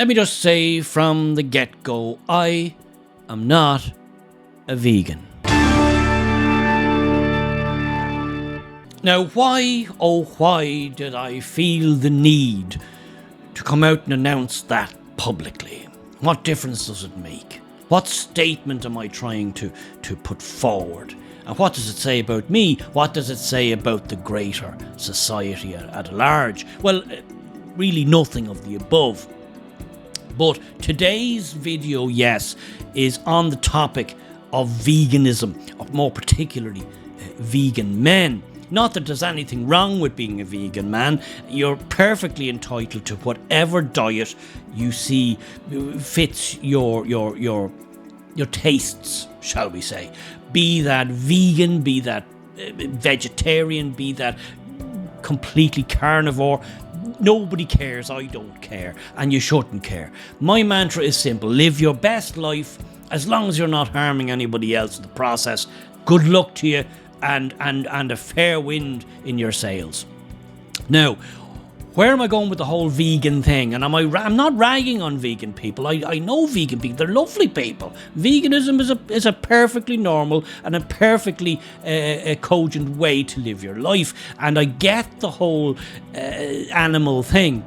Let me just say from the get-go, I am not a vegan. Now, why, oh why did I feel the need to come out and announce that publicly? What difference does it make? What statement am I trying to put forward? And what does it say about me? What does it say about the greater society at large? Well, really nothing of the above. But today's video, yes, is on the topic of veganism, more particularly vegan men. Not that there's anything wrong with being a vegan man. You're perfectly entitled to whatever diet you see fits your tastes, shall we say. Be that vegan, be that vegetarian, be that completely carnivore. Nobody cares, I don't care, and you shouldn't care. My mantra is simple: live your best life as long as you're not harming anybody else in the process. Good luck to you, and a fair wind in your sails. Now, where am I going with the whole vegan thing? And I'm not ragging on vegan people. I know vegan people. They're lovely people. Veganism is a perfectly normal and a perfectly cogent way to live your life. And I get the whole animal thing.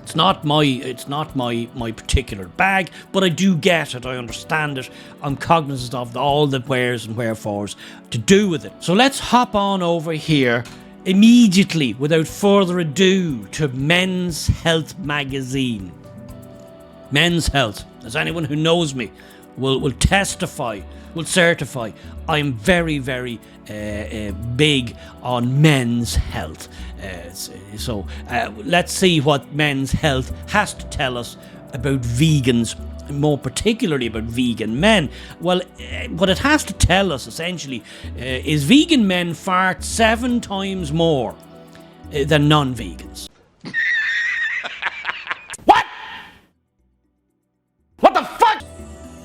It's not my particular bag, but I do get it. I understand it. I'm cognizant of all the wheres and wherefores to do with it. So let's hop on over here immediately, without further ado, to Men's Health magazine. Men's Health, as anyone who knows me will testify, will certify, I'm very, very big on men's health. So let's see what Men's Health has to tell us about vegans, more particularly about vegan men. Well, what it has to tell us essentially is vegan men fart 7 times more than non-vegans. What the fuck?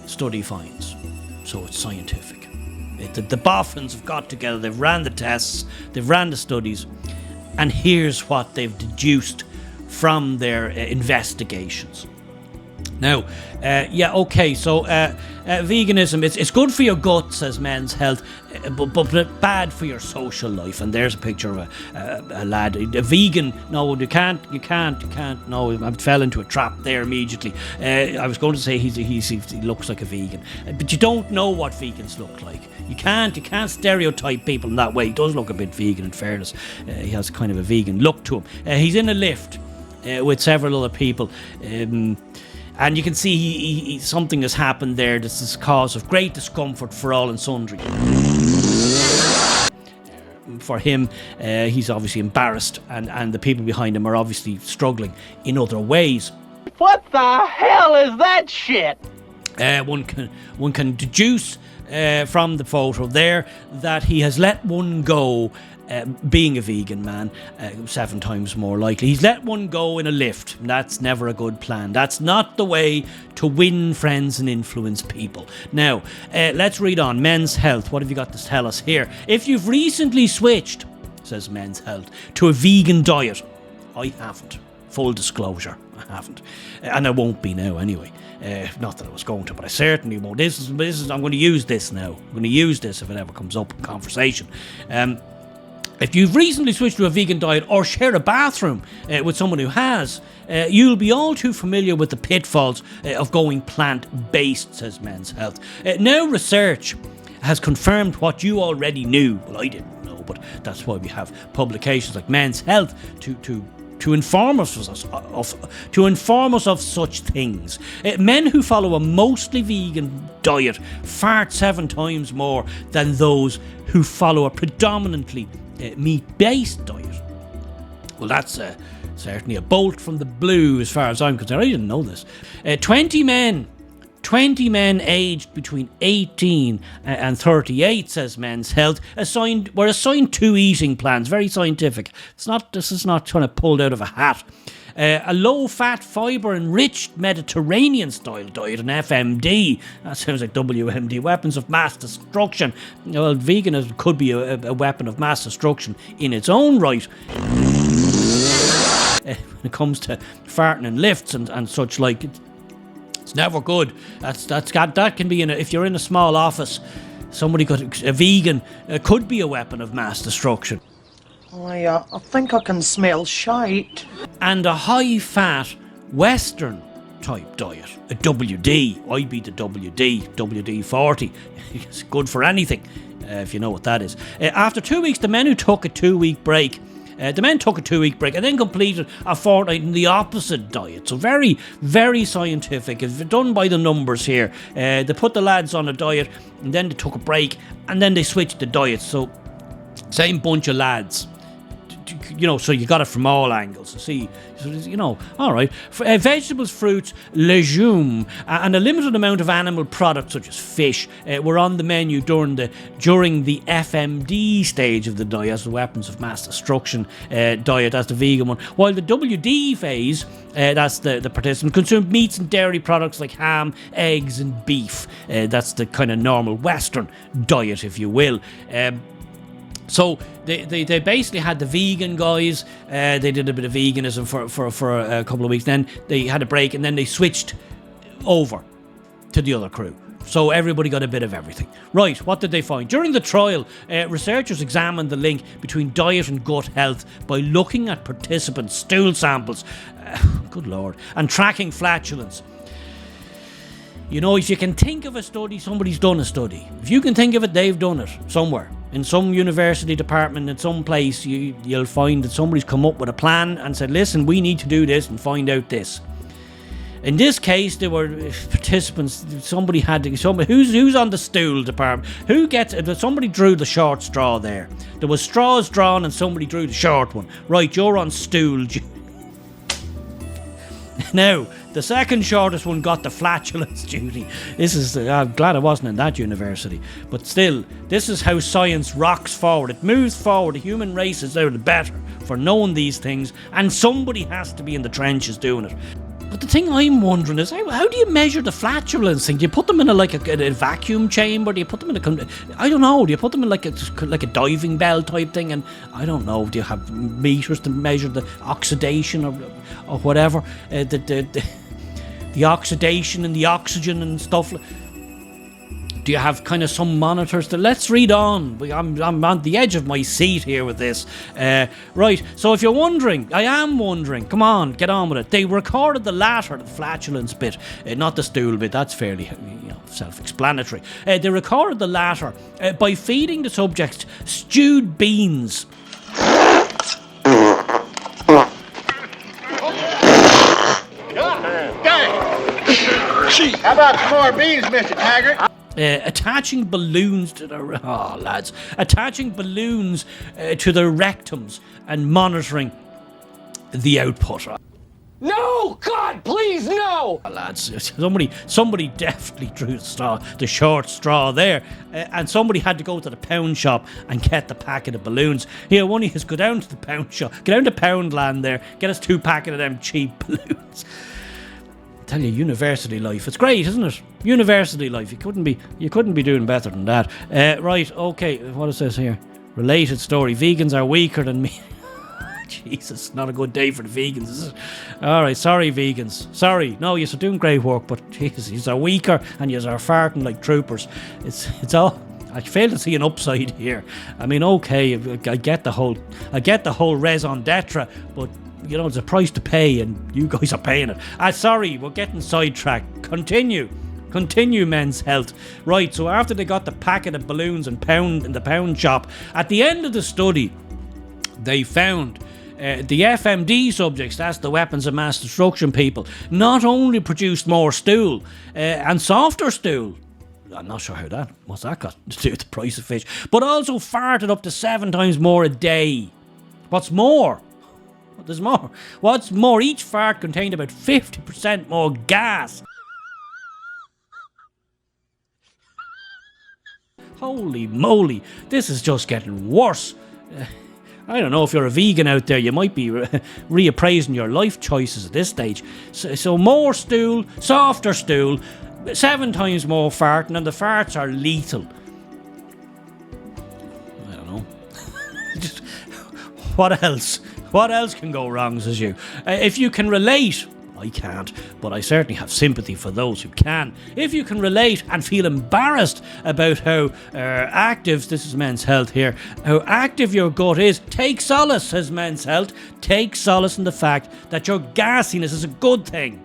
Study finds. So it's scientific. The boffins have got together, they've ran the tests, they've ran the studies, and here's what they've deduced from their investigations. Now, so veganism, it's good for your gut, says Men's Health, but bad for your social life. And there's a picture of a lad, a vegan. No, you can't. No, I fell into a trap there immediately. I was going to say he looks like a vegan, but you don't know what vegans look like. You can't stereotype people in that way. He does look a bit vegan, in fairness. He has kind of a vegan look to him. He's in a lift with several other people. And you can see something has happened there. This is cause of great discomfort for all and sundry. For him, he's obviously embarrassed, and the people behind him are obviously struggling in other ways. What the hell is that shit? One can deduce from the photo there that he has let one go. Being a vegan man, 7 times more likely. He's let one go in a lift. That's never a good plan. That's not the way to win friends and influence people. Now, let's read on. Men's Health. What have you got to tell us here? If you've recently switched, says Men's Health, to a vegan diet, I haven't. Full disclosure, I haven't. And I won't be now anyway. Not that I was going to, but I certainly won't. I'm going to use this now. I'm going to use this if it ever comes up in conversation. If you've recently switched to a vegan diet or share a bathroom with someone who has, you'll be all too familiar with the pitfalls of going plant-based, says Men's Health. Now research has confirmed what you already knew. Well, I didn't know, but that's why we have publications like Men's Health to inform us of such things. Men who follow a mostly vegan diet fart 7 times more than those who follow a predominantly meat-based diet. Well, that's certainly a bolt from the blue as far as I'm concerned. I didn't know this. 20 men aged between 18 and 38, says Men's Health, were assigned 2 eating plans. Very scientific. This is not kind of pulled out of a hat. A low-fat, fibre-enriched Mediterranean-style diet, an FMD. That sounds like WMD, weapons of mass destruction. Well, veganism could be a weapon of mass destruction in its own right. when it comes to farting in lifts and such like. It's never good. That can be if you're in a small office, a vegan could be a weapon of mass destruction. I think I can smell shite. And a high-fat Western type diet, a WD. I'd be the WD 40. It's good for anything, if you know what that is. After 2 weeks, the men took a 2-week break. And then completed a fortnight in the opposite diet. So very, very scientific. It's done by the numbers here. They put the lads on a diet, and then they took a break, and then they switched the diet. So same bunch of lads. So you got it from all angles. See, all right. Vegetables, fruits, legumes, and a limited amount of animal products such as fish were on the menu during the FMD stage of the diet, the weapons of mass destruction diet. That's the vegan one. While the WD phase, that's the participant, consumed meats and dairy products like ham, eggs, and beef. That's the kind of normal Western diet, if you will. So they basically had the vegan guys. They did a bit of veganism for a couple of weeks. Then they had a break, and then they switched over to the other crew. So everybody got a bit of everything. Right, what did they find? During the trial, researchers examined the link between diet and gut health by looking at participants' stool samples, good lord, and tracking flatulence. If you can think of a study, somebody's done a study. If you can think of it, they've done it somewhere. In some university department, in some place, you'll find that somebody's come up with a plan and said, listen, we need to do this and find out this. In this case, there were participants. Somebody who's on the stool department. Somebody drew the short straw there. There was straws drawn and somebody drew the short one. Right, you're on stool. Now, the second shortest one got the flatulence duty. I'm glad I wasn't in that university. But still, this is how science rocks forward. It moves forward. The human race is now the better for knowing these things, and somebody has to be in the trenches doing it. But the thing I'm wondering is, how do you measure the flatulence thing? Do you put them in a vacuum chamber? Do you put them in I don't know. Do you put them in like a diving bell type thing? And I don't know. Do you have meters to measure the oxidation or whatever? The oxidation and the oxygen and stuff. Do you have kind of some monitors? Let's read on. I'm on the edge of my seat here with this. Right, so if you're wondering, I am wondering, come on, get on with it. They recorded the latter, the flatulence bit, not the stool bit. That's fairly self-explanatory. They recorded the latter by feeding the subjects stewed beans. How about some more beans, Mr. Taggart? Attaching balloons to their rectums and monitoring the output. No! God, please, no! Lads, somebody definitely drew the short straw there, and somebody had to go to the pound shop and get the packet of balloons. Here, one of us go down to the pound shop, go down to Poundland there, get us 2 packets of them cheap balloons. I tell you, university life, it's great, isn't it? University life, you couldn't be doing better than that. Right, okay, what is this here? Related story, vegans are weaker than me. Jesus, not a good day for the vegans, is it? Alright, sorry vegans. Sorry, no, you're doing great work, but Jesus, you're weaker and you're farting like troopers. It's all... I fail to see an upside here. I mean, okay, I get the whole raison d'etre, but there's a price to pay, and you guys are paying it. Sorry, we're getting sidetracked. Continue, men's health. Right, so after they got the packet of balloons in the pound shop, at the end of the study, they found the FMD subjects, that's the weapons of mass destruction people, not only produced more stool and softer stool. I'm not sure what's that got to do with the price of fish, but also farted up to 7 times more a day. What's more? There's more. What's more, each fart contained about 50% more gas. Holy moly, this is just getting worse. I don't know, if you're a vegan out there, you might be reappraising your life choices at this stage. So more stool, softer stool, 7 times more farting, and the farts are lethal. I don't know. What else? What else can go wrong, says you? If you can relate, I can't, but I certainly have sympathy for those who can. If you can relate and feel embarrassed about how active, this is Men's Health here, how active your gut is, take solace, says Men's Health. Take solace in the fact that your gassiness is a good thing.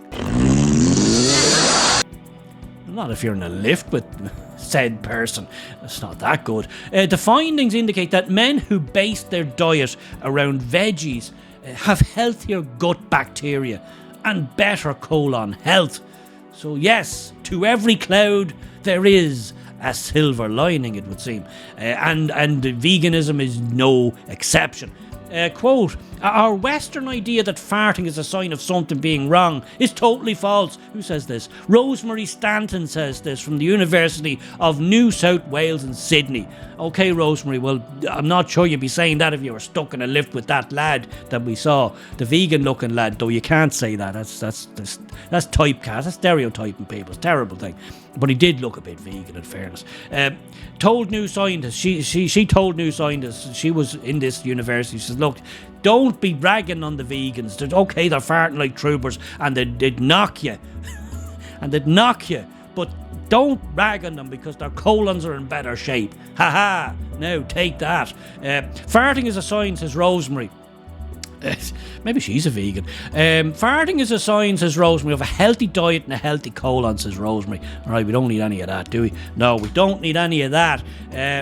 Not if you're in a lift with said person. It's not that good. The findings indicate that men who base their diet around veggies have healthier gut bacteria and better colon health. So yes, to every cloud there is a silver lining, it would seem. And veganism is no exception. Quote, our Western idea that farting is a sign of something being wrong is totally false. Who says this? Rosemary Stanton says this from the University of New South Wales in Sydney. Okay, Rosemary, well, I'm not sure you'd be saying that if you were stuck in a lift with that lad that we saw. The vegan-looking lad, though. You can't say that. That's typecast. That's stereotyping people. It's a terrible thing. But he did look a bit vegan, in fairness. Told New Scientist, she told New Scientist, she was in this university, she says, look, don't be ragging on the vegans. Okay, they're farting like troopers and they'd knock you. And they'd knock you. But don't rag on them because their colons are in better shape. Ha ha! Now, take that. Farting is a sign, says Rosemary. Maybe she's a vegan. Farting is a sign, says Rosemary, of a healthy diet and a healthy colon, says Rosemary. Alright, we don't need any of that, do we? No, we don't need any of that.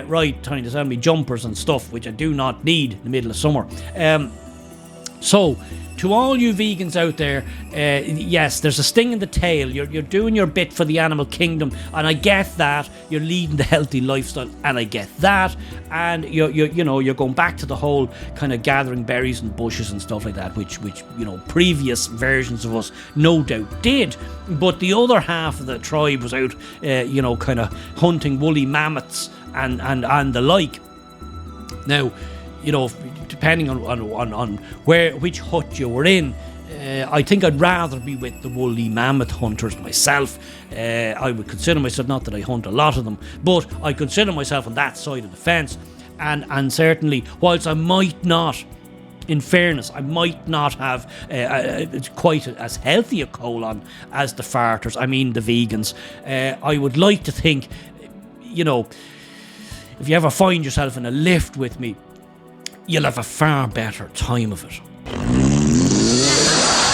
Right, trying to sell me jumpers and stuff, which I do not need in the middle of summer. So, to all you vegans out there, yes, there's a sting in the tail. You're doing your bit for the animal kingdom, and I get that. You're leading the healthy lifestyle, and I get that. And you're going back to the whole kind of gathering berries and bushes and stuff like that, which previous versions of us no doubt did. But the other half of the tribe was out, kind of hunting woolly mammoths and the like. Now, depending on which hut you were in, I think I'd rather be with the woolly mammoth hunters myself. I would consider myself, not that I hunt a lot of them, but I consider myself on that side of the fence. And certainly, whilst I might not, in fairness, I might not have quite as healthy a colon as the farters, I mean the vegans, I would like to think, if you ever find yourself in a lift with me, you'll have a far better time of it.